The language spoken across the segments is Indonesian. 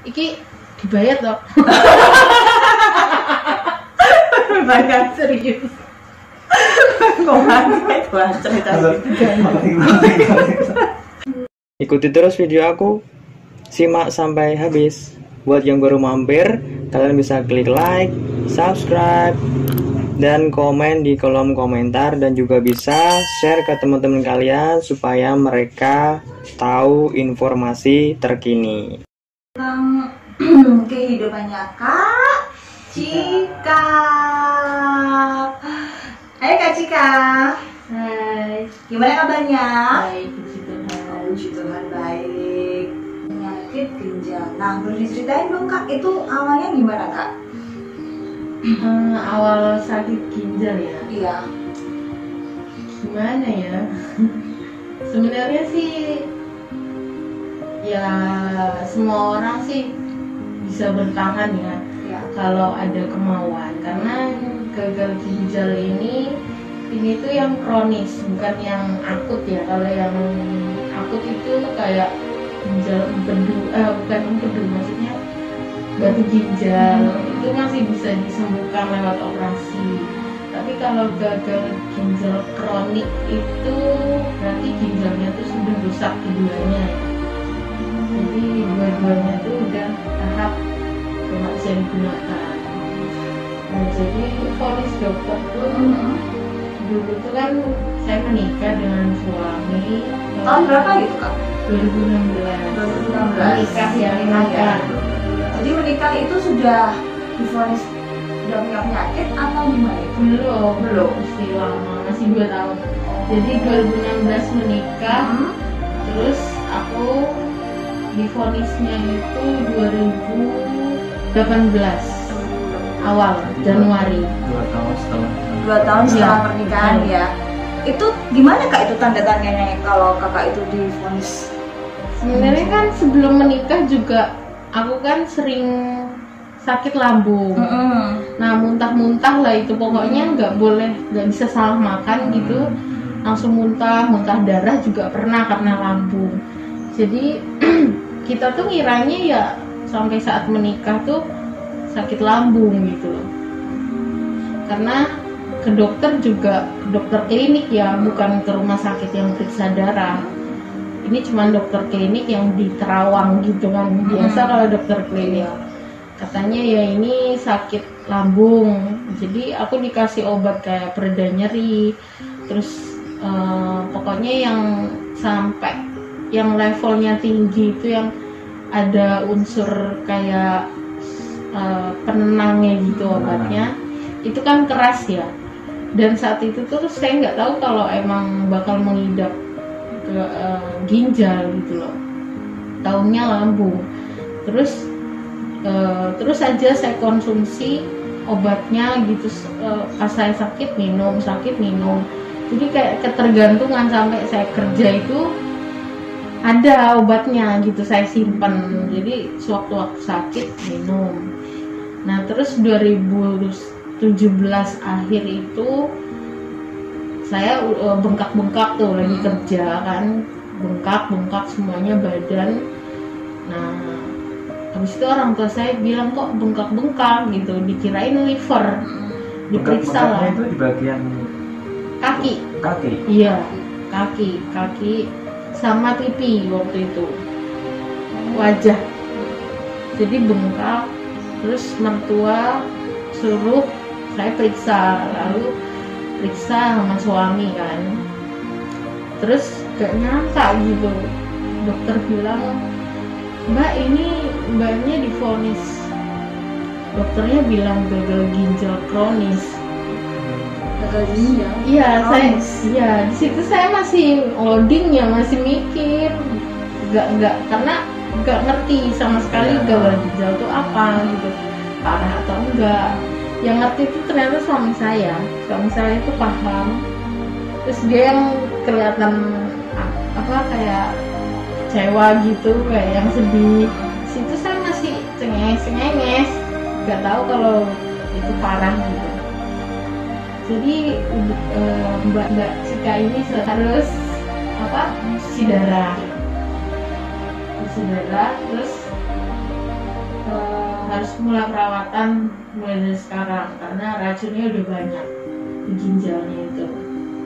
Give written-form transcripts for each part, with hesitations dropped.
iki dibayar toh. Banyak Serius. itu cerita. Ikuti terus video aku, simak sampai habis. Buat yang baru mampir, kalian bisa klik like, subscribe, dan komen di kolom komentar, dan juga bisa share ke teman-teman kalian supaya mereka tahu informasi terkini. Tentang kehidupannya Kak Cika. Hai Kak Cika. Hai. Gimana kabarnya? Baik, puji Tuhan. Puji Tuhan baik. Penyakit ginjal. Nah, boleh diceritain dong Kak, itu awalnya gimana Kak? Awal sakit ginjal ya. Iya. Gimana ya? Sebenarnya sih ya semua orang sih bisa bertahan ya Iya. kalau ada kemauan, karena gagal ginjal ini tuh yang kronis, bukan yang akut ya. Kalau yang akut itu kayak ginjal empedu, bukan empedu, maksudnya batu ginjal, itu masih bisa disembuhkan lewat operasi. Tapi kalau gagal ginjal kronik itu berarti ginjalnya tuh sudah rusak keduanya. Jadi dua-duanya tuh udah tahap nggak bisa digunakan. Nah, jadi vonis dokter tuh dulu tuh kan saya menikah dengan suami Tahun berapa gitu Kak? 2016. 2016. Menikah ya, menikah. Jadi menikah itu sudah divonis sudah punya penyakit atau gimana itu? Belum, masih lama, masih 2 tahun. Jadi 2016 menikah, terus aku divonisnya itu 2018 awal Januari. 2 tahun setelah 2 tahun setelah Iya, pernikahan betul. ya. Itu gimana Kak itu tanda-tandanya kalau Kakak itu divonis? Sebenarnya kan sebelum menikah juga aku kan sering sakit lambung. Nah, muntah-muntah lah itu, pokoknya nggak bisa salah makan gitu, langsung muntah darah juga pernah karena lambung. Jadi kita tuh ngiranya ya sampai saat menikah tuh sakit lambung gitu loh. Karena ke dokter klinik ya, bukan ke rumah sakit yang periksa darah. Ini cuma dokter klinik yang di Terawang gitu kan. Biasa kalau dokter klinik katanya ya ini sakit lambung. Jadi aku dikasih obat kayak pereda nyeri. Terus pokoknya yang sampai yang levelnya tinggi itu yang ada unsur kayak penenangnya gitu obatnya. Itu kan keras ya. Dan saat itu tuh saya nggak tahu kalau emang bakal mengidap ke ginjal gitu loh. Taunya lambung. Terus aja saya konsumsi obatnya gitu, pas saya sakit minum. Jadi kayak ketergantungan, sampai saya kerja itu ada obatnya gitu saya simpan. Jadi sewaktu-waktu sakit minum. Nah, terus 2017 akhir itu saya bengkak-bengkak tuh lagi kerja kan, bengkak semuanya badan. Nah, habis itu orang tua saya bilang kok bengkak-bengkak gitu, dikirain liver, diperiksa lah. Itu di bagian Kaki. Iya, kaki sama pipi waktu itu, wajah. Jadi bengkak, terus mertua suruh saya periksa, lalu periksa sama suami kan. Terus gak nyangka gitu, dokter bilang, Mbak ini mbaknya divonis, dokternya bilang gagal ginjal kronis. Gagal ginjal? Iya, di situ saya masih loading ya, masih mikir, karena nggak ngerti sama sekali gagal ginjal itu apa gitu, parah atau enggak. Yang ngerti itu ternyata suami saya itu paham. Terus dia yang kelihatan kayak kecewa gitu, kayak yang sedih. Situ saya masih cengenges, nggak tahu kalau itu parah gitu. Jadi Mbak Cika ini harus cuci darah, terus harus mulai perawatan mulai dari sekarang karena racunnya udah banyak di ginjalnya itu.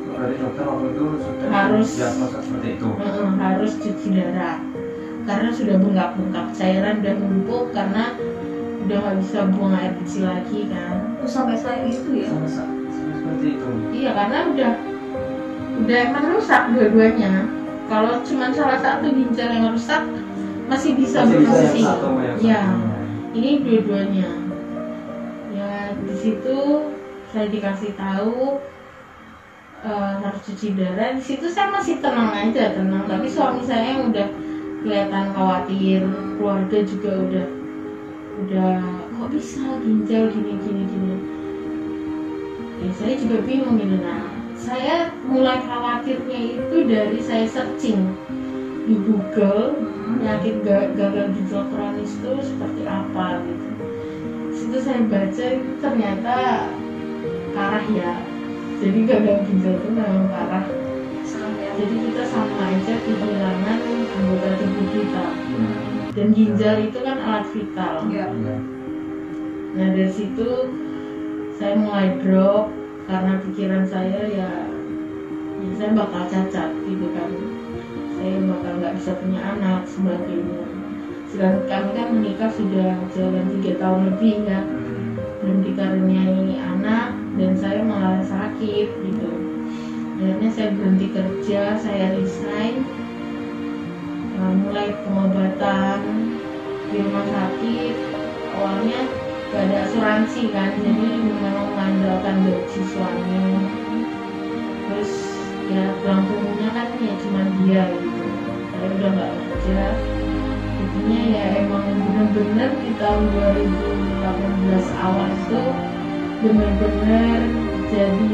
Berarti dokter waktu itu sudah harus diagnosa seperti itu. Harus cuci darah karena sudah bengkak-bengkak, cairan udah numpuk karena udah nggak bisa buang air kecil lagi kan. Sampai saya itu ya? Sampai seperti itu. Iya, karena udah emang rusak dua-duanya. Kalau cuma salah satu ginjal yang rusak masih bisa berfungsi. Ya, ini dua-duanya. Ya, di situ saya dikasih tahu harus cuci darah. Di situ saya masih tenang aja, tapi suami saya yang udah kelihatan khawatir, keluarga juga udah kok bisa ginjal gini. Ya, saya juga bingung gitu. Nah, saya mulai khawatirnya itu dari saya searching di Google penyakit gagal ginjal kronis itu seperti apa gitu. Situ saya baca itu ternyata parah ya. Jadi gagal ginjal itu memang parah. Jadi kita sama aja kehilangan anggota tubuh kita. Dan ginjal itu kan alat vital. Nah, dari situ saya mulai drop karena pikiran saya ya saya bakal cacat gitu kan, saya bakal nggak bisa punya anak sebagainya. Sedangkan kami kan menikah sudah jalan 3 tahun lebih ya, belum dikaruniai anak dan saya malah sakit gitu. Akhirnya saya berhenti kerja, saya resign, mulai pengobatan di rumah sakit. Awalnya gak ada asuransi kan, jadi memang mengandalkan gaji suami. Terus ya tulang punggungnya kan ya cuma dia gitu. Saya udah gak kerja. Intinya ya emang bener-bener di tahun 2018 awal itu bener-bener jadi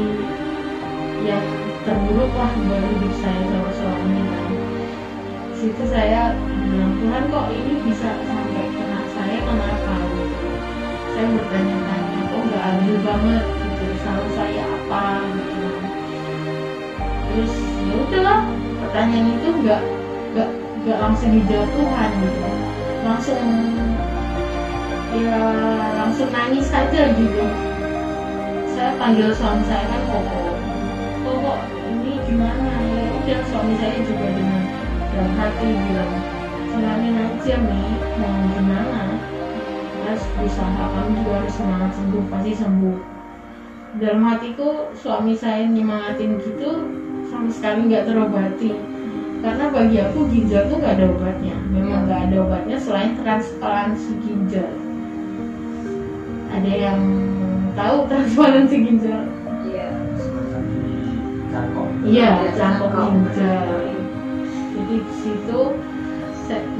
yang terburuk lah buat hidup saya sama suami kan. Situ saya bilang, Tuhan kok ini bisa sampai kena saya, kenapa? Saya bertanya-tanya, kok nggak adil banget gitu, salah saya apa gitu. Terus ya udahlah, pertanyaan itu nggak langsung dijawab Tuhan gitu, langsung nangis saja gitu. Saya panggil suami saya kan kok ini gimana ya? Udah, suami saya juga dengan dalam hati bilang, jalanin aja nih, mau gimana? Harus berusaha, kamu juga harus semangat sembuh, pasti sembuh. Dalam hatiku suami saya nyemangatin gitu sama sekali nggak terobati, karena bagi aku ginjal tuh nggak ada obatnya, memang nggak ada obatnya selain transplantasi ginjal. Ada yang tahu transplantasi ginjal? Iya, cangkok ginjal. Jadi di situ,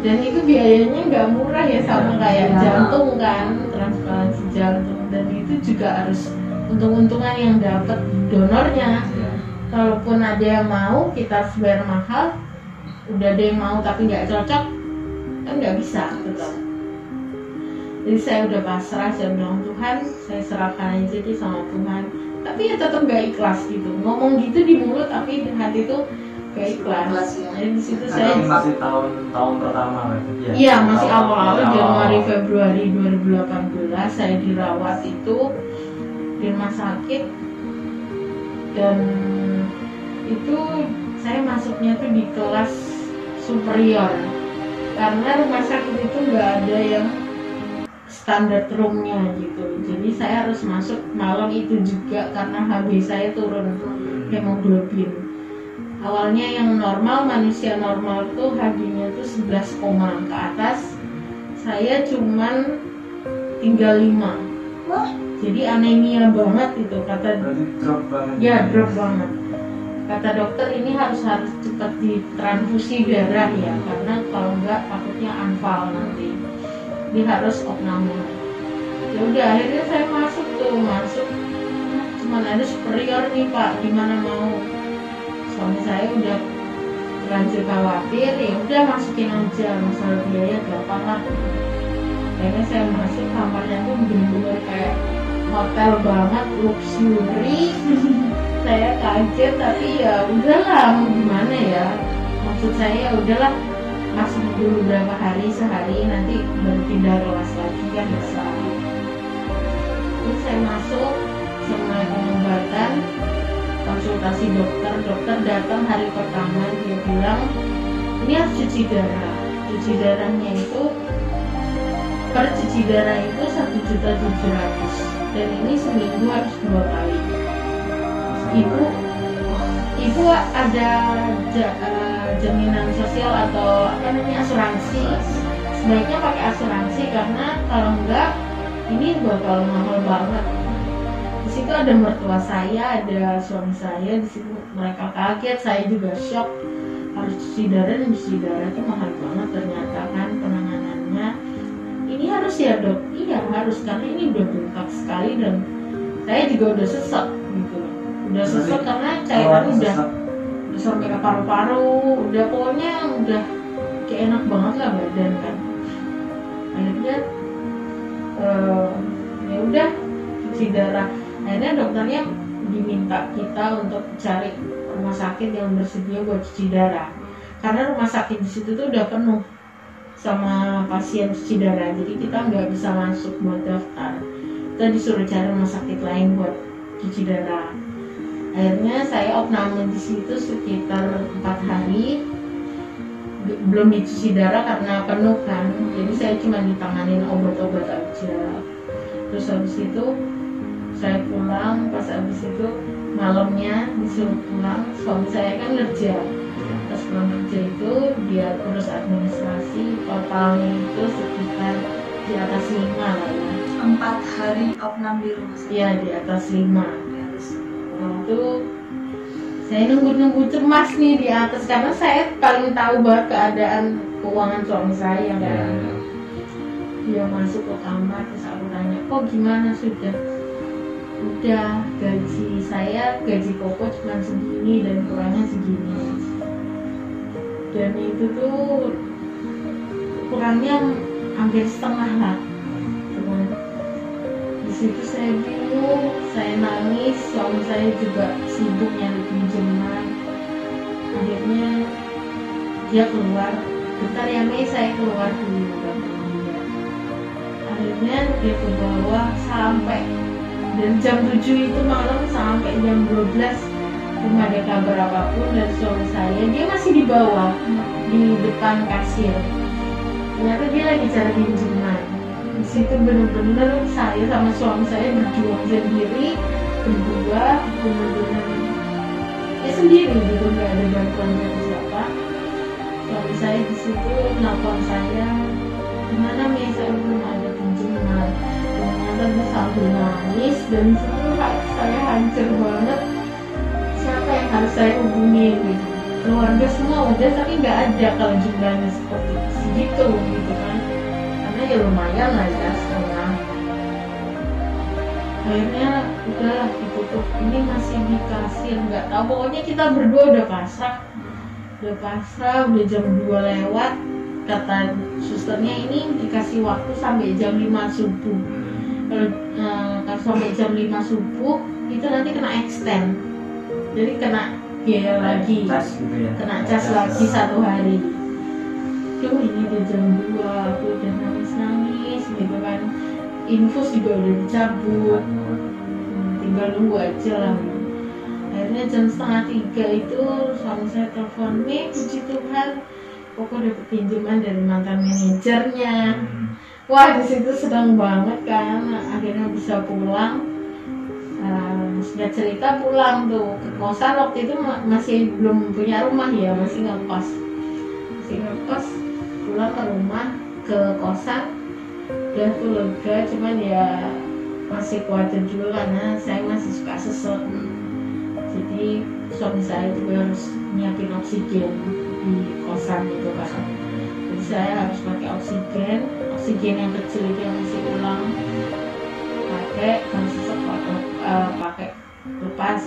dan itu biayanya nggak murah ya, sama kayak jantung kan, transplantasi jantung, dan itu juga harus untung-untungan yang dapat donornya. Kalaupun ada yang mau, kita harus bayar mahal. Udah ada yang mau tapi nggak cocok, kan nggak bisa tetap. Jadi saya udah pasrah, saya bilang, Tuhan, saya serahkan aja deh sama Tuhan. Tapi ya tetap nggak ikhlas gitu, ngomong gitu di mulut tapi di hati tuh gak ikhlas. Jadi di situ saya masih tahun pertama kan? Iya, masih awal-awal Januari Februari 2018 saya dirawat itu di rumah sakit, dan itu saya masuknya tuh di kelas superior karena rumah sakit itu nggak ada yang standar roomnya gitu. Jadi saya harus masuk malam itu juga karena HB saya turun hemoglobin. Awalnya yang normal, manusia normal tuh HB-nya tuh 11, ke atas. Saya cuman tinggal 5. Wah, jadi anemia banget itu kata. Drop banget. Ya, drop banget. Kata dokter ini harus cepat ditransfusi darah ya, karena kalau enggak takutnya anfal nanti. Dia harus opname. Ya udah, akhirnya saya masuk. Cuman ada superior nih Pak, gimana mau? Suami saya udah terlanjur khawatir, ya udah masukin aja, masalah biaya gampang lah. Akhirnya saya masuk, kamarnya tuh bener-bener kayak hotel banget, luxury. Saya kaget, tapi ya udahlah, mau gimana ya? Maksud saya ya udahlah, masuk dulu berapa hari, sehari, nanti baru pindah kelas lagi kan bisa. Terus saya masuk, saya mulai pengobatan, konsultasi dokter datang hari pertama, dia bilang ini harus cuci darah. Cuci darahnya itu per cuci darah itu 1.700.000 dan ini seminggu harus 2 kali. Ibu ada jaminan sosial atau asuransi. Sebaiknya pakai asuransi karena kalau enggak ini bakal mahal banget. Di situ ada mertua saya, ada suami saya, di situ mereka kaget, saya juga shock. Harus cuci darah, dan cuci darah itu mahal banget ternyata kan penanganannya. Ini harus ya dok? Iya harus, karena ini udah bengkak sekali dan saya juga udah sesek gitu. Udah sesek karena cairan udah sampai ke paru-paru, udah pokoknya udah kayak enak banget lah badan kan. Akhirnya ya udah cuci darah. Akhirnya dokternya diminta kita untuk cari rumah sakit yang bersedia buat cuci darah, karena rumah sakit di situ tuh udah penuh sama pasien cuci darah, jadi kita nggak bisa masuk buat daftar. Kita disuruh cari rumah sakit lain buat cuci darah. Akhirnya saya opname di situ sekitar 4 hari, belum dicuci darah karena penuh kan, jadi saya cuma ditanganin obat-obat aja. Terus habis itu saya pulang, pas habis itu malamnya disuruh pulang, suami saya kan kerja. Pas pulang kerja itu dia urus administrasi, totalnya itu sekitar di atas 5 lah ya. 4 hari opnam di rumah sakit? Iya, di atas 5. Itu saya nunggu cemas nih di atas, karena saya paling tahu banget keadaan keuangan suami saya kan. Dia masuk ke kamar, terus aku tanya, kok gimana sudah gaji saya, gaji pokok cuma segini dan kurangnya segini, dan itu tuh kurangnya hampir setengah lah. Di situ saya bingung, saya nangis, suami saya juga sibuk nyari pinjaman. Akhirnya dia keluar, bentar ya Mei, saya keluar dulu. Akhirnya dia ke bawah sampai, dan jam 7 itu malam sampai jam 12 belum ada kabar apapun dari suami saya. Dia masih di bawah, di depan kasir. Ternyata dia lagi cari pinjaman. Di situ bener-bener saya sama suami saya berjuang sendiri, berdua, bener-bener ya sendiri gitu, nggak ada bantuan dari siapa. Suami saya di situ nelfon saya, gimana Mei, saya belum ada pinjaman. Ternyata dia sambil nangis dan seluruh hati saya hancur banget. Siapa yang harus saya hubungi gitu? Keluarga semua udah, tapi nggak ada kalau jumlahnya seperti segitu gitu kan. Karena ya lumayan lah ya setengah. Akhirnya udahlah ditutup. Ini masih dikasih, nggak tahu. Pokoknya kita berdua udah pasrah, udah jam 2 lewat. Kata susternya ini dikasih waktu sampai jam 5 subuh. Kalau sampai jam 5 subuh itu nanti kena extend, jadi kena biaya lagi, kena cas lagi 1 hari. Ini udah jam 2, aku udah nangis gitu kan. Infus juga udah dicabut, tinggal nunggu aja lah. Akhirnya jam 2:30 itu suami saya telepon, Mei, puji Tuhan, pokoknya dapet pinjaman dari mantan manajernya. Wah, di situ senang banget kan. Akhirnya bisa pulang. Sudah cerita pulang tuh ke kosan. Waktu itu masih belum punya rumah ya, masih ngekos. Pulang ke rumah, ke kosan. Udah tuh lega, cuman ya masih khawatir juga karena saya masih suka sesek. Jadi suami saya juga harus nyiapin oksigen di kosan gitu kan. Jadi saya harus pakai oksigen yang kecil itu yang isi ulang, pakai kalau sesek pakai lepas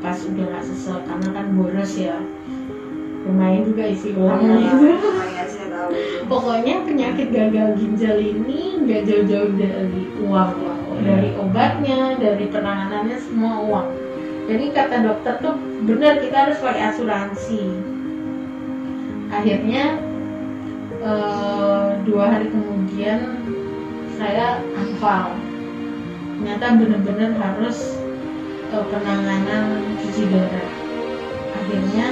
pas udah nggak sesek, karena kan boros ya, lumayan juga isi ulangnya itu. Pokoknya penyakit gagal ginjal ini nggak jauh-jauh dari uang, dari obatnya, dari penanganannya, semua uang. Jadi kata dokter tuh benar, kita harus pakai asuransi. Akhirnya 2 hari kemudian saya hafal. Ternyata benar-benar harus penanganan cuci darah. Akhirnya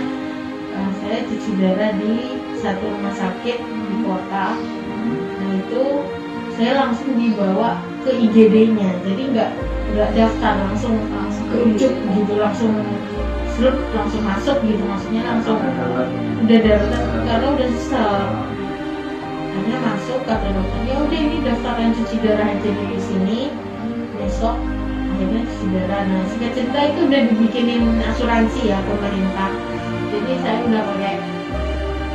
saya cuci darah di satu rumah sakit di kota. Nah itu saya langsung dibawa ke IGD-nya, jadi nggak daftar, langsung kerujuk gitu, langsung masuk gitu, maksudnya langsung udah darurat karena udah sesel. Akhirnya masuk, kata dokternya udah ini daftaran cuci darah aja di sini, besok akhirnya cuci darah. Nah singkat cerita itu udah dibikinin asuransi ya pemerintah, jadi saya udah pakai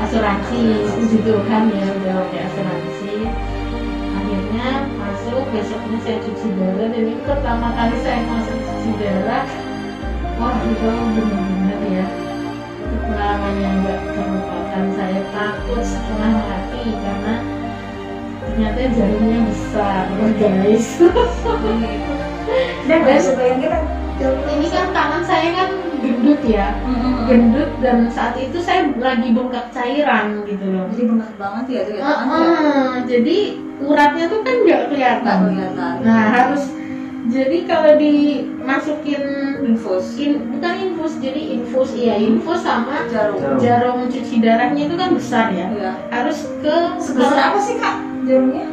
asuransi, puji Tuhan ya udah pakai asuransi. Akhirnya masuk, besoknya saya cuci darah, dan ini pertama kali saya masuk cuci darah. Wah itu benar-benar ya, itu pengalaman yang gak terlupakan. Saya takut setengah mati karena ternyata jarumnya besar guys. Dan gak sebayang kita ini kan tangan saya kan gendut ya, gendut, dan saat itu saya lagi bengkak cairan gitu loh. jadi bengkak banget ya tuh ya tangan Jadi uratnya tuh kan nggak kelihatan. Nah harus, jadi kalau dimasukin bukan infus, jadi infus sama jarum cuci darahnya itu kan besar ya. Harus ke sebesar apa sih kak jarumnya?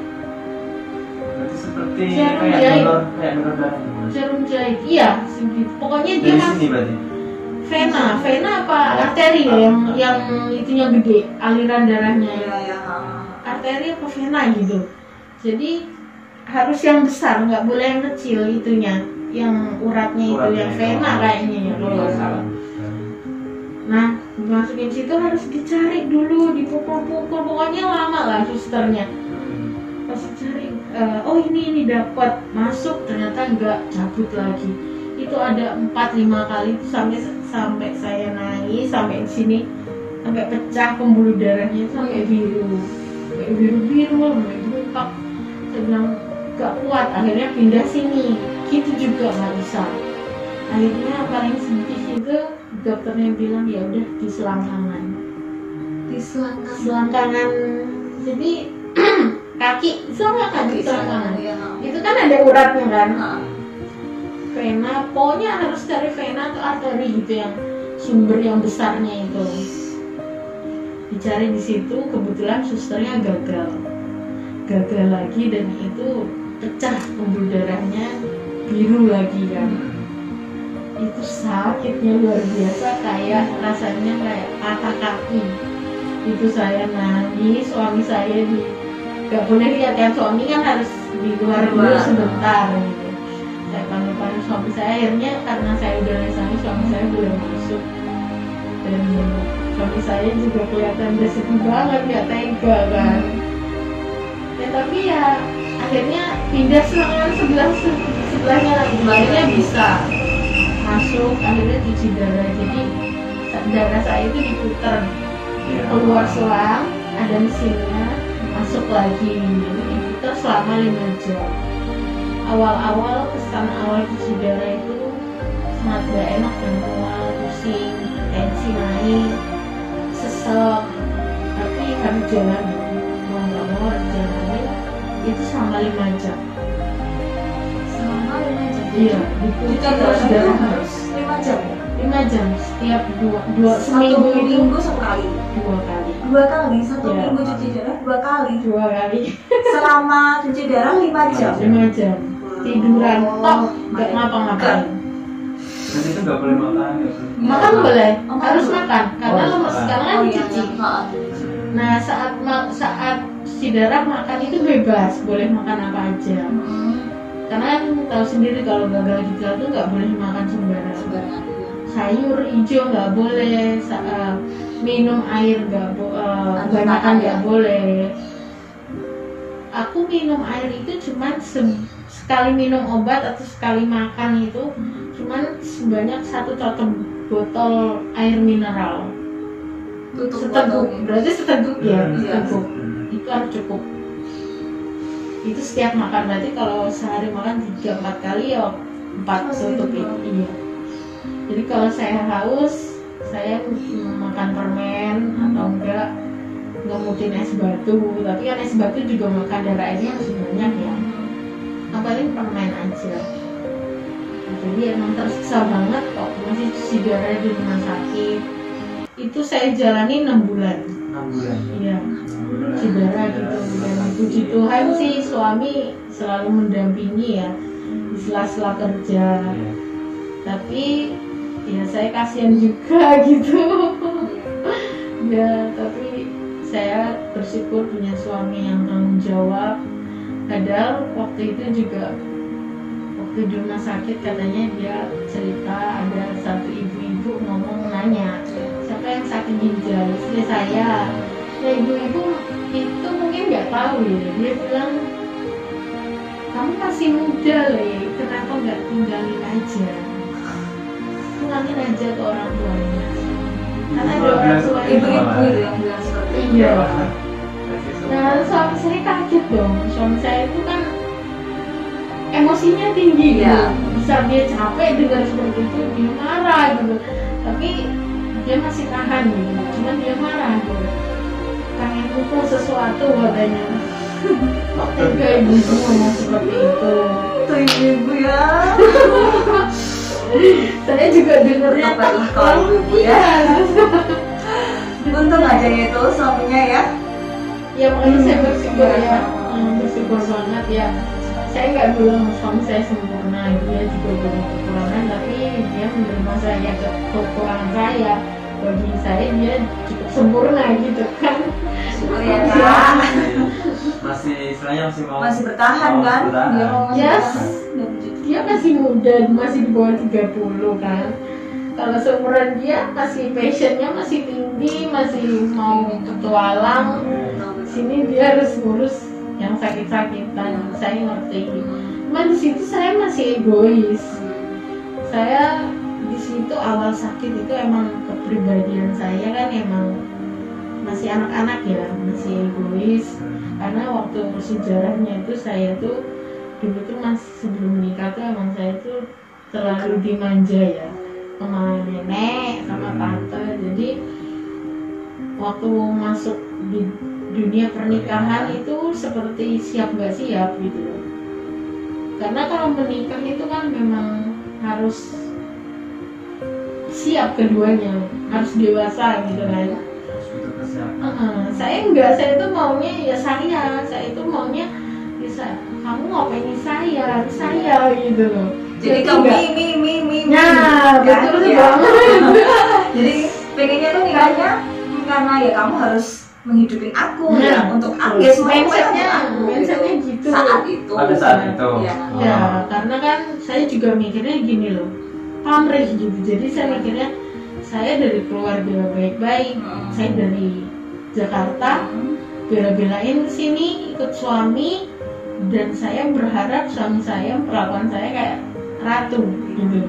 Seperti jarum kayak jahit. donor darah. Jarum jahit, iya segitu. Pokoknya dia Dari sini berarti. vena apa arteri ya, yang itunya gede, aliran darahnya ya. Arteri apa vena gitu. Jadi harus yang besar, nggak boleh yang kecil itunya, yang uratnya itu, yang vena kayaknya ya kalau nggak salah. Nah dimasukin situ harus dicari dulu, dipukul-pukul, pokoknya lama lah susternya. Pas cari, oh ini dapat masuk, ternyata nggak, cabut lagi. Itu ada 4-5 kali itu sampai saya nangis, sampai sini, sampai pecah pembuluh darahnya, sampai biru, sampai bengkak. Saya bilang gak kuat, akhirnya pindah sini, gitu juga nggak bisa. Akhirnya paling sedih itu dokternya bilang ya udah di selangkangan. Jadi kaki selangkangan. Itu kan ada uratnya kan. Vena, pokoknya harus cari vena atau arteri gitu, yang sumber yang besarnya itu. Dicari di situ, kebetulan susternya gagal lagi, dan itu pecah pembuluh darahnya, biru lagi kan. Itu sakitnya luar biasa, kayak rasanya kayak patah kaki. Itu saya nangis, suami saya gak boleh lihat kan, suami kan harus di luar dulu sebentar gitu. Saya panggil suami saya, akhirnya karena saya udah nangis, suami saya boleh masuk, dan suami saya juga kelihatan udah sedih banget, gak tega kan. Ya tapi ya akhirnya pindah serangan sebelahnya lagi, akhirnya bisa masuk, akhirnya cuci darah. Jadi darah saya itu diputar, keluar selang, ada mesinnya, masuk lagi, jadi diputar selama 5 jam. Awal kesan awal cuci darah itu sangat gak enak dan mual, pusing, tensi naik, sesek, tapi harus jalan, mau nggak mau harus jalanin. Itu selama 5 jam. Iya, diputar terus darah harus 5 jam. 5 jam setiap dua seminggu itu 2 kali. 2 kali. 2 kali, 1 minggu cuci darah 2 kali. 2 kali. Selama cuci darah 5 jam. 5 jam. Tiduran tok, nggak ngapa-ngapain. Dan itu nggak boleh makan ya? Makan boleh, harus makan karena lemes, karena kan dicuci. Nah saat cuci darah makan itu bebas, boleh makan apa aja. Karena kan tahu sendiri kalau gagal ginjal itu nggak boleh makan sembarangan. Sayur hijau nggak boleh, minum air kebanyakan nggak boleh. Aku minum air itu cuman sekali minum obat atau sekali makan itu cuman sebanyak 1 totem botol air mineral. Seteguk, berarti seteguk ya, seteguk. Itu harus cukup. Itu setiap makan, berarti kalau sehari makan 3-4 kali ya 4 tutup itu. Iya. Jadi kalau saya haus, saya makan permen atau enggak ngemutin es batu, tapi kan es batu juga kadar airnya masih banyak ya. Nah, paling permen aja. Jadi emang tersiksa banget kok masih cuci darah di rumah sakit. Itu saya jalani 6 bulan. 6 bulan. Iya. Cuci darah gitu. Dan puji Tuhan sih suami selalu mendampingi ya di sela-sela kerja. Tapi ya saya kasihan juga gitu. Ya, tapi saya bersyukur punya suami yang tanggung jawab. Padahal waktu itu juga waktu di rumah sakit katanya dia cerita ada satu ibu-ibu ngomong nanya siapa yang sakit ginjal, istri saya. Nah ibu-ibu itu mungkin nggak tahu ya, dia bilang kamu masih muda Le, kenapa nggak tinggalin aja, pulangin aja ke orang tuanya. Karena ada orang tua Ibu-ibu yang bilang seperti itu. iya. Nah suami saya kaget dong, suami saya itu kan emosinya tinggi gitu. Iya. Bisa dia capek dengar seperti itu, dia marah gitu. Tapi dia masih tahan gitu, cuman dia marah gitu. Pengen lupa sesuatu katanya. Kok tega ibu ngomong seperti itu. Itu ibu ya. Saya juga dengarnya Tepatlah kalau ibu ya. Untung aja itu suaminya ya. Ya makanya saya bersyukur ya, bersyukur banget ya. Saya nggak bilang suami saya sempurna, dia juga punya kekurangan, tapi dia menerima saya kekurangan saya. Bagi saya dia cukup sempurna gitu kan. Syukur ya Kak. Masih istilahnya Masih bertahan kan? Dia mau masih Yes. bertahan. Dia masih muda, masih di bawah 30 kan. Kalau seumuran dia masih passionnya masih tinggi, masih mau petualang. Sini dia harus ngurus yang sakit-sakitan, saya ngerti. Cuma di situ saya masih egois. Saya di situ awal sakit itu emang kepribadian saya kan emang masih anak-anak ya, masih egois. Karena waktu sejarahnya itu saya tuh dulu tuh masih sebelum menikah tuh emang saya tuh terlalu dimanja ya sama nenek sama tante. Jadi waktu masuk di dunia pernikahan itu seperti siap nggak siap gitu loh. Karena kalau menikah itu kan memang harus siap keduanya, harus dewasa gitu kan. Saya enggak, saya itu maunya ya saya itu maunya bisa kamu ngapain saya gitu loh. Jadi kamu mi. Nah, betul ya. banget. Jadi pengennya tuh nikahnya karena ya kamu harus menghidupin aku ya untuk aku ya mindsetnya gitu saat itu pada saat itu ya karena kan saya juga mikirnya gini loh, pamrih gitu. Jadi saya mikirnya saya dari keluarga baik-baik, saya dari Jakarta bela-belain kesini ikut suami, dan saya berharap suami saya perlakuan saya kayak ratu gitu,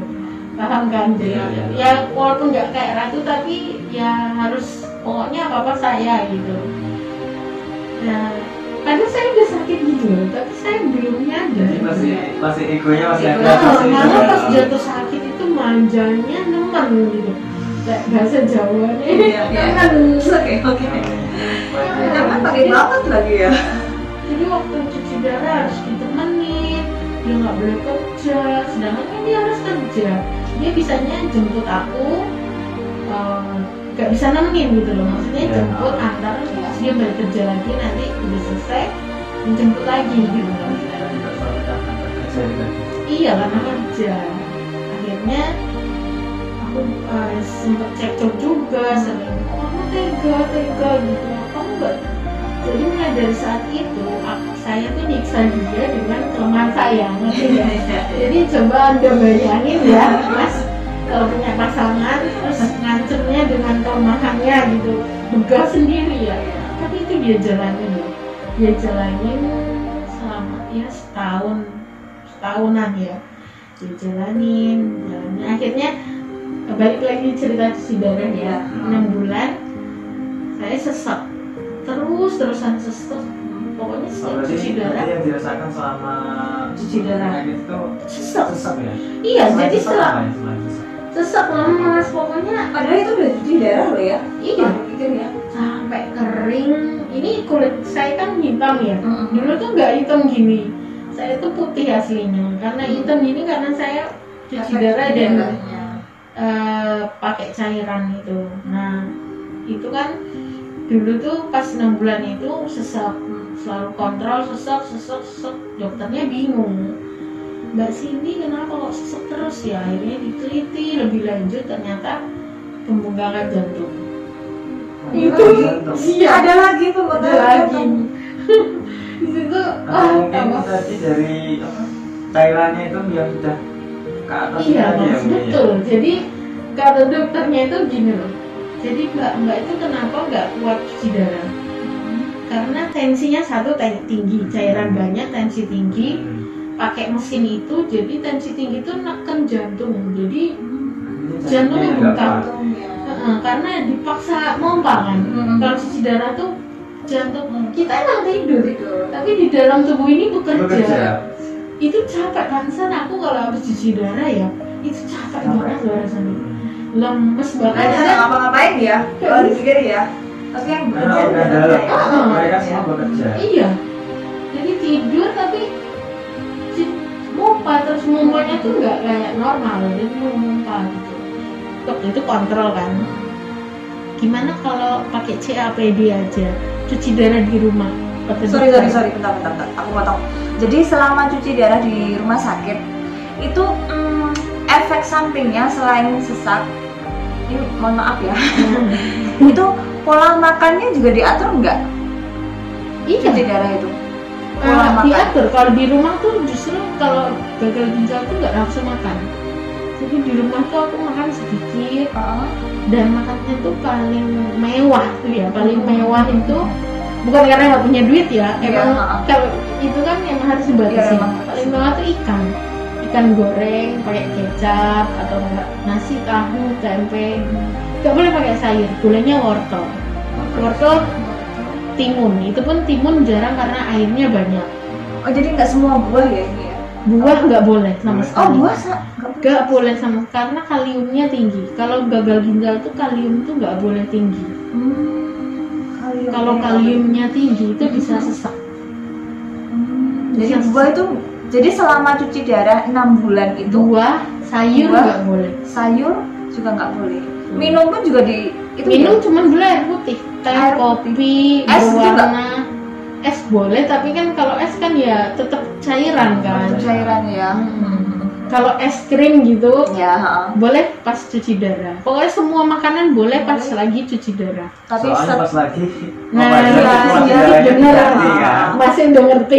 paham kan? Jadi ya walaupun nggak kayak ratu tapi ya harus pokoknya apa-apa saya gitu. Nah, kadang saya udah sakit gitu loh, tapi saya belum nyadar. Masih egonya masih ada. Malah pas jatuh sakit itu manjanya nemen gitu. Kayak bahasa Jawanya nemen. Oke. Nemen pakai banget lagi ya. Jadi waktu cuci darah harus ditemenin, dia nggak boleh kerja, sedangkan kan dia harus kerja. Dia bisanya jemput aku, nggak bisa nemenin gitu loh, maksudnya jemput antar, terus dia balik kerja lagi, nanti udah selesai menjemput lagi gitu loh. Iya karena kerja. Akhirnya aku sempet cekcok juga, sering kamu tega gitu, kamu nggak. Jadi mulai dari saat itu saya tuh nyiksa dia dengan kelemahan saya, ngerti ya? Jadi coba Anda bayangin ya Mas, kalau punya pasangan terus ngancemnya dengan kelemahannya gitu, begah sendiri ya. Tapi itu dia jalanin loh, dia jalanin selama ya setahunan ya, dia jalanin. Akhirnya balik lagi cerita cuci darah ya, 6 bulan saya sesek terusan sesek, pokoknya cuci darah. Yang dirasakan selama cuci darah itu sesek ya. Iya, jadi sesek lemas pokoknya. Padahal itu udah cuci darah loh ya. Iya, ya. Sampai kering. Ini kulit saya kan hitam ya. Dulu tuh nggak hitam gini. Saya tuh putih aslinya. Karena hitam ini karena saya cuci darah dan pakai cairan itu. Nah, itu kan dulu tuh pas 6 bulan itu sesek, selalu kontrol sesek. Dokternya bingung. Mbak Cindy kenapa kok sesek terus ya? Akhirnya diteliti lebih lanjut, ternyata pembengkakan jantung. Itu Iya, ada lagi pembengkakan jantung. Di situ mungkin tadi dari cairannya itu yang sudah ke atas iya tadi mas, betul. Jadi kata dokternya itu gini loh. Jadi mbak itu kenapa nggak kuat cuci darah? Karena tensinya satu tinggi, cairan banyak, tensi tinggi. Pakai mesin itu, jadi tensi tinggi itu neken jantung. Jadi jantungnya bengkak. Karena dipaksa mompa kan. Kalau cuci darah tuh jantung kita emang tidur, tapi di dalam tubuh ini bekerja. Itu capek kan, aku kalau habis cuci darah ya itu capek banget loh rasanya, lemes banget. Ada ngapa-ngapain ya kalau dipikir ya, tapi yang bekerja mereka semua bekerja. Iya, jadi tidur tapi mumpah, terus mumpahnya tuh nggak kayak normal, jadi mumpah gitu. Itu kontrol kan. Gimana kalau pakai CAPD aja, cuci darah di rumah? Sorry, bentar, aku potong. Jadi selama cuci darah di rumah sakit itu efek sampingnya selain sesak, ini mohon maaf ya, itu pola makannya juga diatur nggak? Iya. Cuci darah itu pola makan diatur. Kalau di rumah tuh justru kalau gagal ginjal tuh nggak nafsu makan. Jadi di rumah tuh aku makan sedikit, dan makannya tuh paling mewah tuh ya, paling mewah itu bukan karena nggak punya duit ya, emang kalau itu kan yang harus dibatasi. Paling mewah tuh ikan goreng pakai kecap atau enggak nasi, tahu, tempe. Nggak boleh pakai sayur, bolehnya wortel, timun. Itu pun timun jarang karena airnya banyak. Oh, jadi nggak semua buah ya ini ya? Buah nggak boleh sama sekali. Oh, buah nggak boleh sama, karena kaliumnya tinggi. Kalau gagal ginjal tuh kalium tuh nggak boleh tinggi. Kalau kaliumnya tinggi itu bisa sesak. Jadi buah itu, jadi selama cuci darah 6 bulan itu buah, sayur nggak boleh. Sayur juga nggak boleh. Minum pun juga minum cuma boleh air putih, kayak kopi, es berwarna. Es boleh, tapi kan kalau es kan ya tetap cairan kan. Cairan ya. Kalau es krim gitu ya, boleh pas cuci darah. Pokoknya semua makanan boleh pas lagi cuci darah. Tapi pas lagi bener, masih udah ngerti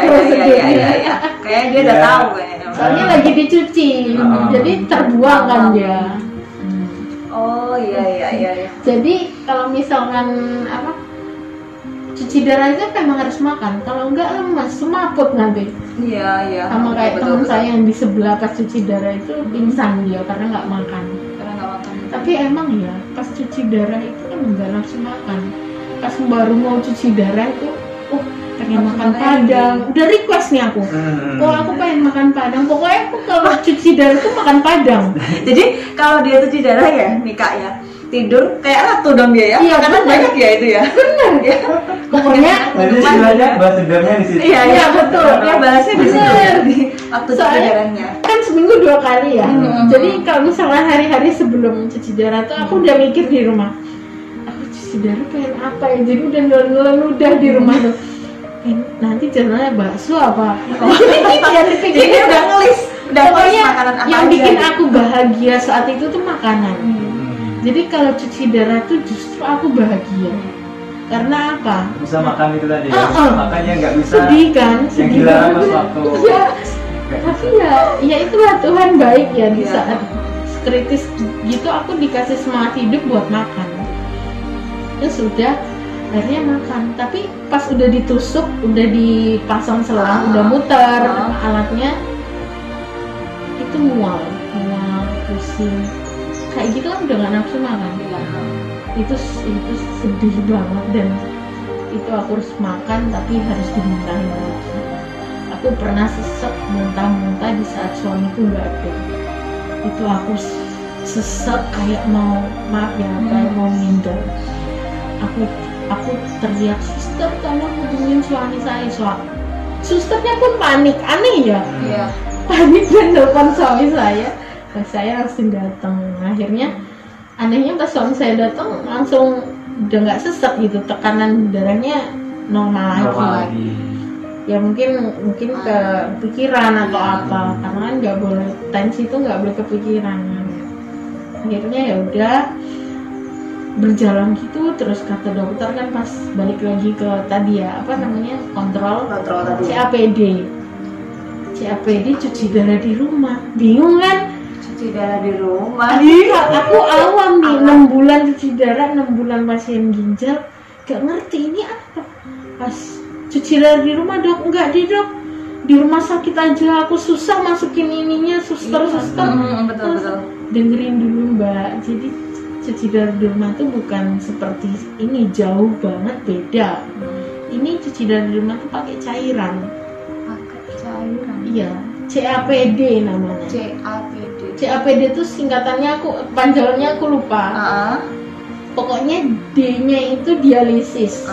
prosedurnya. Kayak dia udah tahu kayaknya. Soalnya lagi dicuci, jadi terbuang kan dia. Oh iya. Jadi kalau misalkan cuci darah itu memang harus makan. Kalau enggak lemas, semaput nanti. Iya. Sama kayak teman saya yang di sebelah pas cuci darah itu pingsan dia karena nggak makan. Tapi emang ya pas cuci darah itu kan nggak nafsu makan. Pas baru mau cuci darah itu, pengen makan padang. Udah request nih aku. Aku pengen makan padang. Pokoknya aku kalau cuci darah itu makan padang. Jadi kalau dia cuci darah ya, Mika ya, tidur kayak ratu dong dia ya. Iya, karena banyak ya itu ya. Benar ya. Pokoknya jadi istilahnya bahas dendamnya di situ. Iya betul. Dia balasnya di situ di waktu cuci darahnya. Kan seminggu 2 kali ya. Jadi kalau misalnya hari-hari sebelum cuci darah tuh aku udah mikir di rumah. Aku cuci darah pengen apa ya? Jadi udah udah di rumah tuh. Nanti jalannya bakso apa? Jadi udah ngelis pokoknya makanan apa yang aja bikin gitu. aku bahagia saat itu tuh makanan. Jadi kalau cuci darah tuh justru aku bahagia. Karena apa? Bisa makan itu tadi ya. Makanya nggak bisa. Sedih kan? Yang dilarang pas waktu. Iya. Tapi ya itulah Tuhan baik ya, di saat kritis gitu aku dikasih semangat hidup buat makan. Ya sudah, akhirnya makan. Tapi pas udah ditusuk, udah dipasang selang, udah muter alatnya, itu mual, pusing. Kayak gitu kan udah gak nafsu makan. Itu sedih banget, dan itu aku harus makan tapi harus dimuntahin lagi. Aku pernah sesek muntah-muntah di saat suamiku nggak ada. Itu aku sesek kayak mau kayak mau meninggal. aku teriak, suster tolong hubungin suami saya. Susternya pun panik, aneh ya. Panik dan telepon suami saya. Nah, saya langsung datang. Akhirnya anehnya pas suami saya datang langsung udah nggak sesek gitu, tekanan darahnya normal lagi. Ya mungkin ke pikiran atau apa, karena kan nggak boleh, tensi itu nggak boleh kepikiran. Akhirnya ya udah berjalan gitu terus, kata dokter kan pas balik lagi ke tadi ya apa namanya kontrol tadi. CAPD cuci darah di rumah, bingung kan? Cuci darah di rumah. Aku awam nih, 6 bulan cuci darah, 6 bulan pasien ginjal, gak ngerti ini apa. Pas cuci darah di rumah, dok, enggak di dok, di rumah sakit aja aku susah masukin ininya, suster. Betul. Dengerin dulu mbak, jadi cuci darah di rumah tuh bukan seperti ini, jauh banget beda. Ini cuci darah di rumah tuh pakai cairan. Iya, CAPD namanya. CAPD itu singkatannya panjangnya aku lupa. Pokoknya D-nya itu dialisis.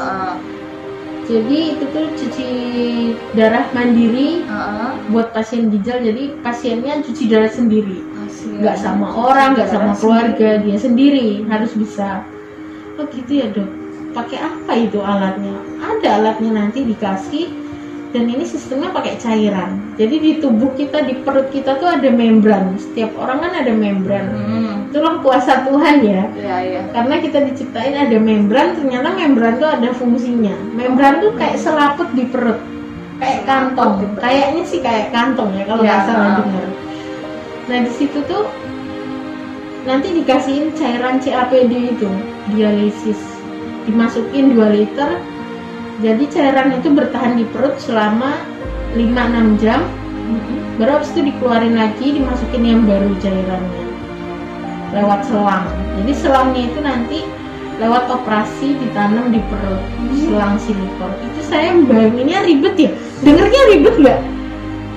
Jadi itu tuh cuci darah mandiri buat pasien ginjal. Jadi pasiennya cuci darah sendiri, nggak sama orang, nggak sama keluarga, dia sendiri harus bisa. Oh gitu ya dok. Pakai apa itu alatnya? Ada alatnya nanti dikasih. Dan ini sistemnya pakai cairan. Jadi di tubuh kita, di perut kita tuh ada membran. Setiap orang kan ada membran. Itulah kuasa Tuhan ya. Karena kita diciptain ada membran, ternyata membran tuh ada fungsinya. Membran tuh kayak selaput di perut, kayak kantong. Kayaknya sih kayak kantong ya kalau nggak salah dengar. Nah di situ tuh nanti dikasihin cairan CAPD itu, dialisis, dimasukin 2 liter. Jadi cairan itu bertahan di perut selama 5-6 jam. Baru habis itu dikeluarin lagi, dimasukin yang baru cairannya lewat selang. Jadi selangnya itu nanti lewat operasi ditanam di perut, selang silikon. Itu saya bayanginnya ribet ya, dengernya ribet nggak?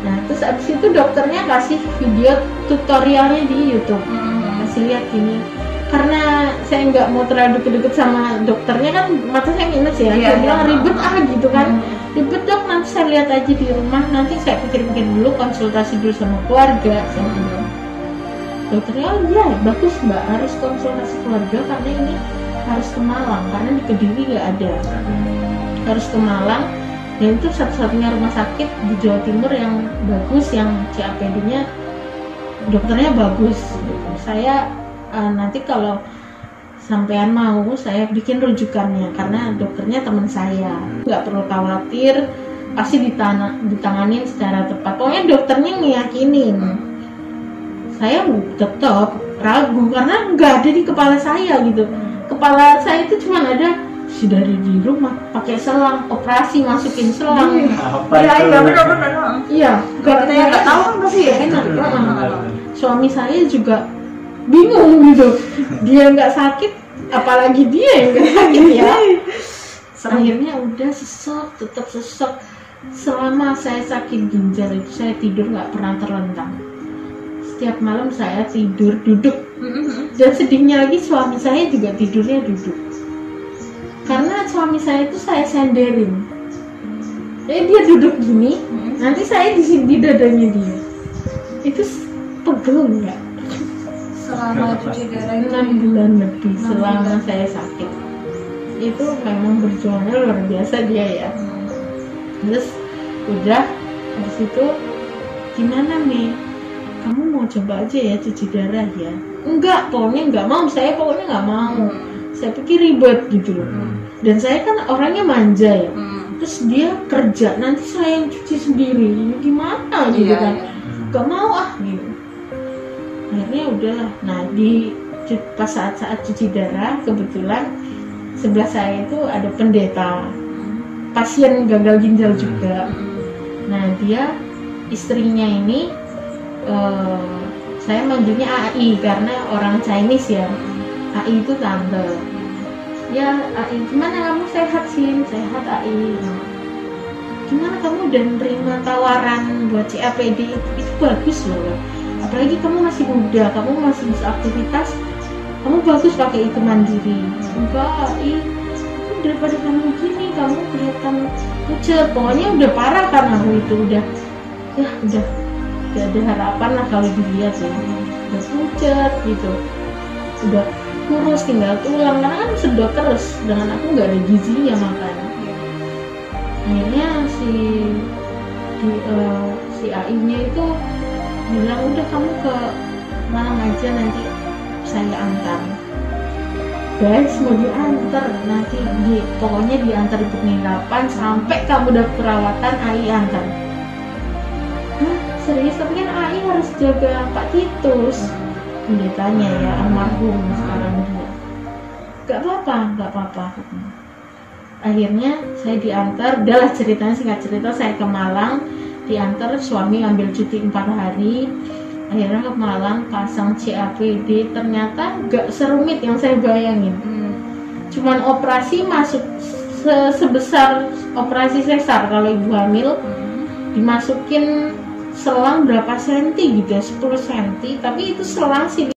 Nah terus abis itu dokternya kasih video tutorialnya di YouTube, kasih lihat gini. Karena saya nggak mau terlalu deket-deket sama dokternya kan, mata saya minus ya. Saya bilang ribet gitu kan. Ribet dok, nanti saya lihat aja di rumah, nanti saya pikir-pikir dulu, konsultasi dulu sama keluarga. Saya bilang, dokternya iya bagus mbak, harus konsultasi keluarga karena ini harus ke Malang, karena di Kediri nggak ada. Harus ke Malang, dan itu satu-satunya rumah sakit di Jawa Timur yang bagus, yang CAPD-nya dokternya bagus. Saya nanti kalau sampean mau saya bikin rujukannya, karena dokternya teman saya. Nggak perlu khawatir, pasti ditanganin secara tepat. Pokoknya dokternya ngeyakinin. Saya tetap ragu karena nggak ada di kepala saya gitu. Kepala saya itu cuma ada sudah di rumah, pakai selang, operasi masukin selang. Benar. Iya, kita yang nggak tahu kan pasti ya. Suami saya juga bingung gitu, dia nggak sakit apalagi dia yang nggak sakit ya. Akhirnya udah tetap sesek. Selama saya sakit ginjal itu saya tidur nggak pernah terlentang. Setiap malam saya tidur duduk. Dan sedihnya lagi suami saya juga tidurnya duduk, karena suami saya itu saya senderin. Jadi dia duduk gini, nanti saya di dadanya dia. Itu pegel nggak? Selama cuci darah 6 bulan lebih selama saya sakit. Itu memang berjuangnya luar biasa dia ya. Terus udah habis itu, gimana nih, kamu mau coba aja ya cuci darah ya? Enggak, pokoknya enggak mau, saya pokoknya enggak mau. Saya pikir ribet gitu loh. Dan saya kan orangnya manja ya. Terus dia kerja, nanti saya yang cuci sendiri, gimana gitu kan? Gak mau gitu. Akhirnya udahlah. Nah pas saat cuci darah, kebetulan sebelah saya itu ada pendeta pasien gagal ginjal juga. Nah dia istrinya ini saya manggilnya AI karena orang Chinese ya. AI itu tante. Ya AI, gimana kamu sehat sih? Sehat AI. Gimana kamu udah nerima tawaran buat CAPD itu bagus loh. Apalagi kamu masih muda, kamu masih bisa aktivitas, kamu bagus pakai itu mandiri. Enggak, daripada kamu gini, kamu kelihatan pucet. Pokoknya udah parah kan aku itu, udah gak ada harapan lah kalau dilihat ya. Udah pucet gitu, udah kurus tinggal tulang, karena kan sedot terus, dengan aku nggak ada gizinya makan. Akhirnya si AI-nya itu bilang udah kamu ke Malang aja, nanti saya antar. Guys, mau diantar nanti pokoknya diantar di penginapan sampai kamu udah perawatan, AI antar. Hah, serius? Tapi kan AI harus jaga Pak Titus. Pendetanya ya, almarhum sekarang dia. Gak apa-apa. Akhirnya saya diantar, udahlah ceritanya singkat cerita, saya ke Malang, diantar, suami ambil cuti 4 hari. Akhirnya ke Malang, pasang CAPD, ternyata gak serumit yang saya bayangin. Cuman operasi masuk sebesar operasi sesar kalau ibu hamil, dimasukin selang berapa senti gitu ya, 10 senti, tapi itu selang sih